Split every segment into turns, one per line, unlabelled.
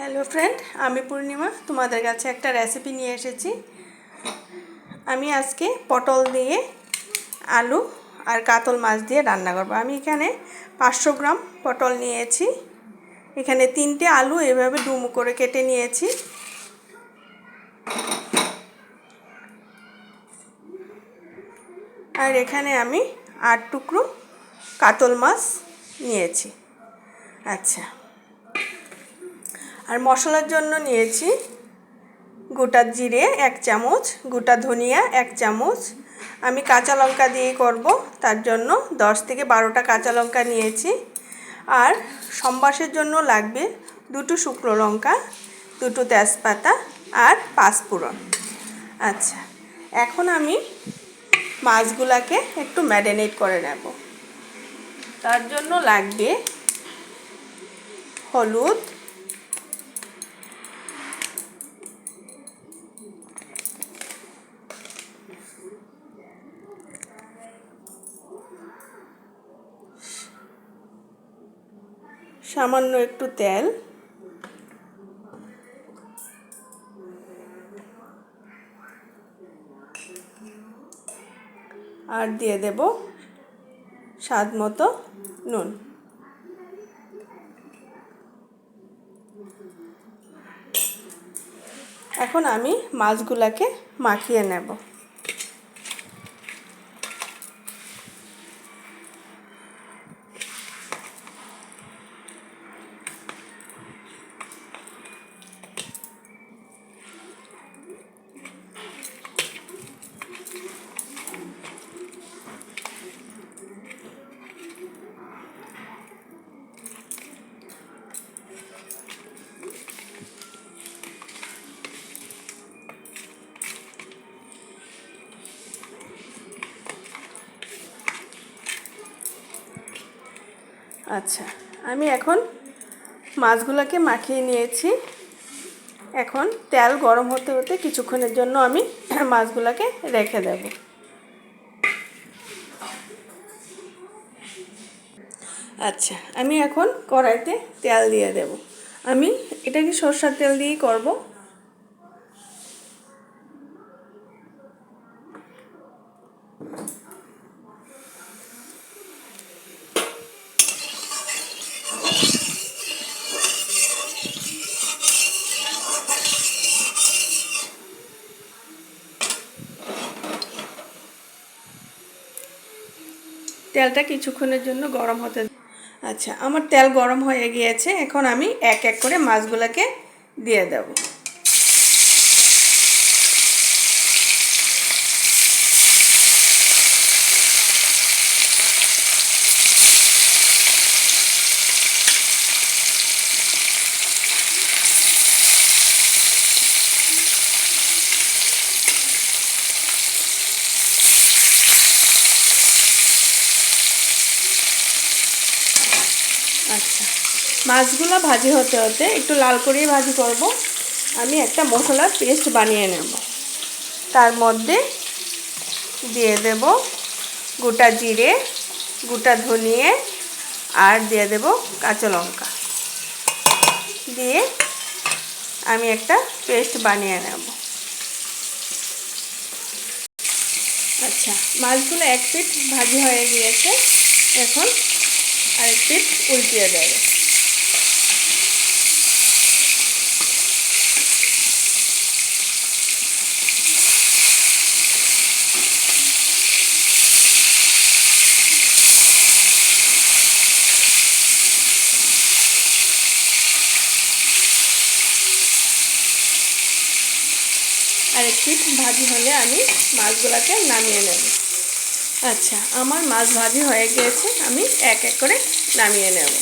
Hello friend, আমি পূর্ণিমা তোমাদের কাছে একটা রেসিপি নিয়ে এসেছি। আমি আজকে পটল দিয়ে আলু আর কাতল মাছ দিয়ে রান্না করব। আমি এখানে 500 গ্রাম পটল নিয়েছি, এখানে 3টে আলু এভাবে ডুমো করে কেটে নিয়েছি, আর এখানে আমি 8 টুকরো কাতল মাছ নিয়েছি। আচ্ছা, আর মশলার জন্য নিয়েছি গোটা জিরে 1 চামচ, গোটা ধনিয়া 1 চামচ। আমি কাঁচা লঙ্কা দিয়ে করব, তার জন্য 10 থেকে 12টা কাঁচা লঙ্কা নিয়েছি। আর সম্বাসের জন্য লাগবে 2টো শুকনো লঙ্কা, 2টো তেজপাতা আর 5 ফোড়ন। আচ্ছা, এখন আমি মাছগুলোকে একটু ম্যারিনেট করে নেব। তার জন্য লাগবে হলুদ, সামান্য একটু তেল, আর দিয়ে দেব স্বাদ মতো নুন। এখন আমি মাছগুলোকে মাখিয়ে নেব। আচ্ছা, আমি এখন মাছগুলোকে মাখিয়ে নিয়েছি। এখন তেল গরম হতে হতে কিছুক্ষণের জন্য আমি মাছগুলোকে রেখে দেব। আচ্ছা, আমি এখন কড়াইতে তেল দিয়ে দেব। আমি এটাকে সরষের তেল দিয়েই করব। তেলটা কিছুক্ষণের জন্য গরম হতে। আচ্ছা, আমার তেল গরম হয়ে গিয়েছে, এখন আমি এক এক করে মাছগুলোকে দিয়ে দেব। আচ্ছা, মাছগুলো ভাজি হতে হতে একটু লাল করেই ভাজি করব। আমি একটা মশলার পেস্ট বানিয়ে নেব। তার মধ্যে দিয়ে দেব গোটা জিরে, গোটা ধনিয়ে, আর দিয়ে দেব কাঁচা লঙ্কা দিয়ে আমি একটা পেস্ট বানিয়ে নেব। আচ্ছা, মাছগুলো এক পিঠ ভাজি হয়ে গিয়েছে, এখন আরেক পিঠ উল্টিয়ে দেব। আরেক পিঠ ভাজি হলে আমি মাছগুলোকে নামিয়ে নেব। আচ্ছা, আমার মাছ ভাজি হয়ে গিয়েছে, আমি এক এক করে নামিয়ে নেব।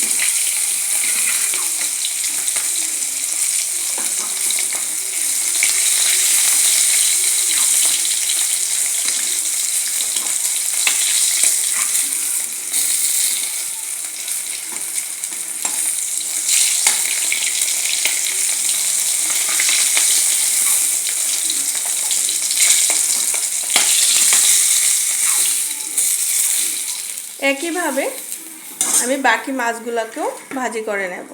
একইভাবে আমি বাকি মাছগুলোকেও ভাজি করে নেব।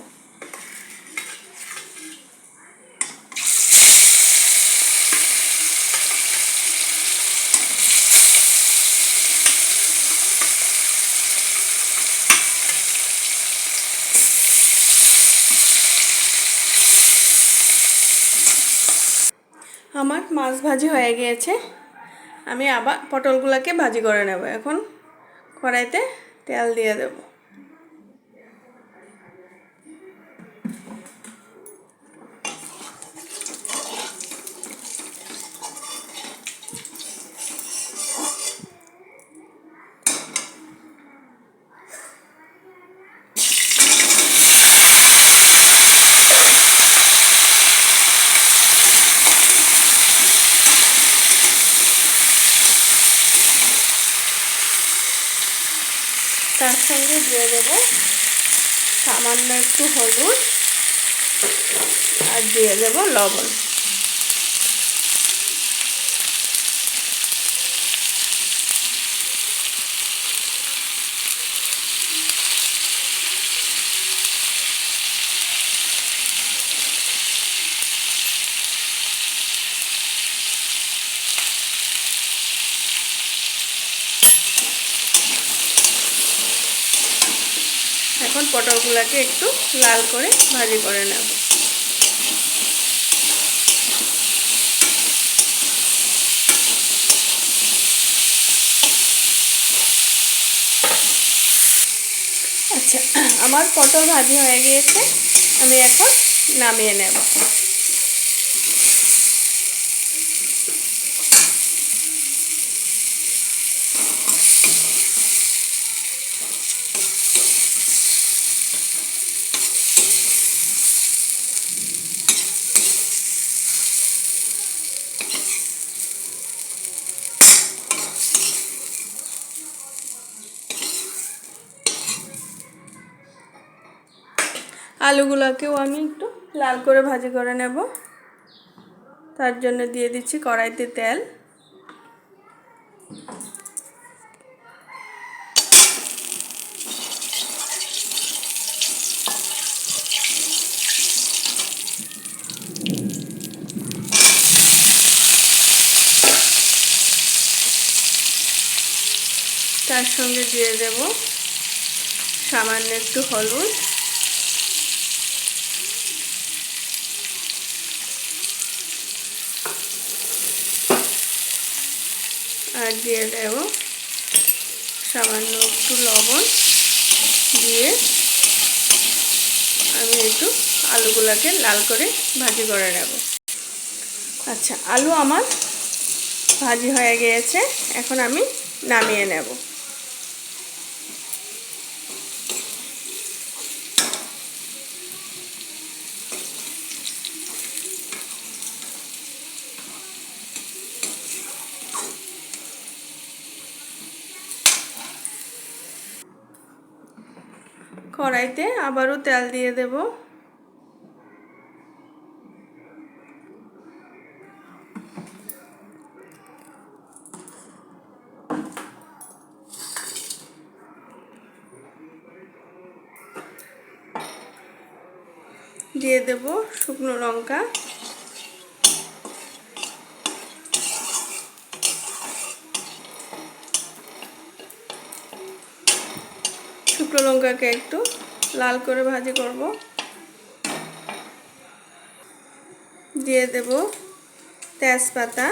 আমার মাছ ভাজি হয়ে গিয়েছে। আমি আবার পটলগুলোকে ভাজি করে নেব। এখন কড়াইতে তেল দিয়ে দেব। তার সঙ্গে দিয়ে দেব সামান্য একটু হলুদ আর দিয়ে দেব লবণ। এখন পটলগুলোকে একটু লাল করে ভাজি করে নেব। আচ্ছা, আমার পটল ভাজি হয়ে গিয়েছে। আমি এখন নামিয়ে নেব। আলুগুলোকেও আমি একটু লাল করে ভাজি করে নেব। তার জন্য দিয়ে দিচ্ছি কড়াইতে তেল। তার সঙ্গে দিয়ে দেব সামান্য একটু হলুদ, আর দিয়ে দেব সামান্য একটু লবণ। দিয়ে আমি একটু আলুগুলোকে লাল করে ভাজি করে নেব। আচ্ছা, আলু আমার ভাজি হয়ে গিয়েছে। এখন আমি নামিয়ে নেব। কড়াইতে আবারও তেল দিয়ে দেব। দিয়ে দেব শুকনো লঙ্কা, শুকনো লঙ্কাকে একটু লাল করে ভাজি করব। দিয়ে দেব তেজপাতা,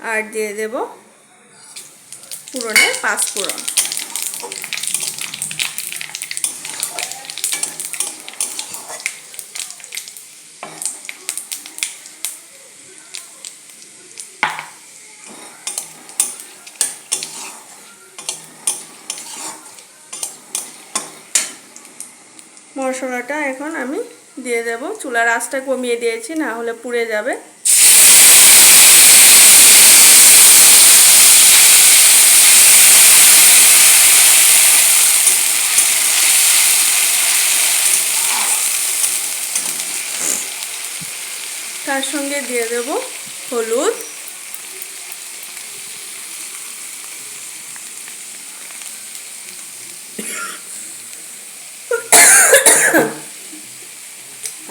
আর দিয়ে দেব ফোড়নে পাঁচফোড়ন। মশলাটা এখন আমি দিয়ে দেব। চুলার আঁচটা কমিয়ে দিয়েছি, না হলে পুড়ে যাবে। তার সঙ্গে দিয়ে দেব হলুদ,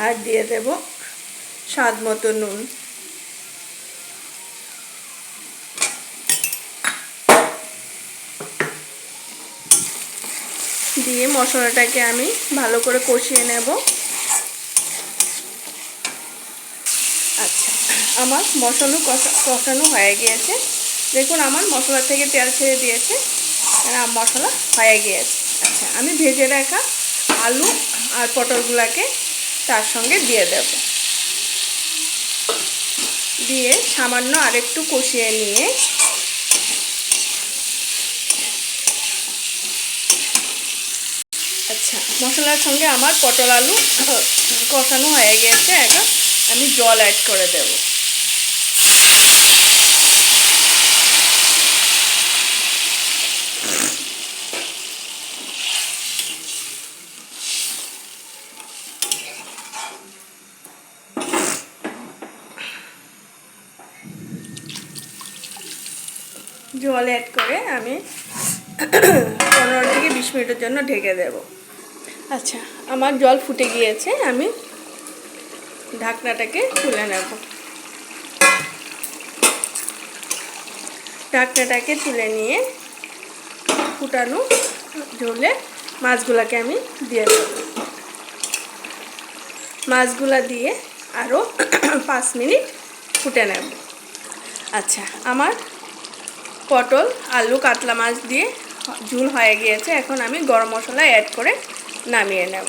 আর দিয়ে দেব স্বাদ মতো নুন। দিয়ে মশলাটাকে আমি ভালো করে কষিয়ে নেব। আচ্ছা, আমার মশলা কষানো হয়ে গিয়েছে। দেখুন আমার মশলা থেকে তেল ছেড়ে দিয়েছে, মশলা হয়ে গিয়েছে। আচ্ছা, আমি ভেজে রাখা আলু আর পটলগুলোকে তার সঙ্গে দিয়ে দেব। দিয়ে সামান্য আরেকটু কষিয়ে নিয়ে আচ্ছা, মশলার সঙ্গে আমার পটল আলু কষানো হয়ে গিয়েছে। এখন আমি জল অ্যাড করে দেব। জল অ্যাড করে আমি 15 থেকে 20 মিনিটের জন্য ঢেকে দেব। আচ্ছা, আমার জল ফুটে গিয়েছে, আমি ঢাকনাটাকে তুলে নেব। ঢাকনাটাকে তুলে নিয়ে ফুটানো ঝোলে মাছগুলোকে আমি দিয়ে দেব। মাছগুলা দিয়ে আরও 5 মিনিট ফুটে নেব। আচ্ছা, আমার পটল আলু কাতলা মাছ দিয়ে ঝোল হয়ে গিয়েছে। এখন আমি গরম মশলা অ্যাড করে নামিয়ে নেব।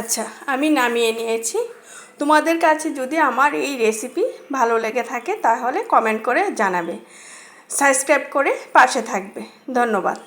আচ্ছা, আমি নামিয়ে নিয়েছি। তোমাদের কাছে যদি আমার এই রেসিপি ভালো লেগে থাকে তাহলে কমেন্ট করে জানাবে, সাবস্ক্রাইব করে পাশে থাকবে। ধন্যবাদ।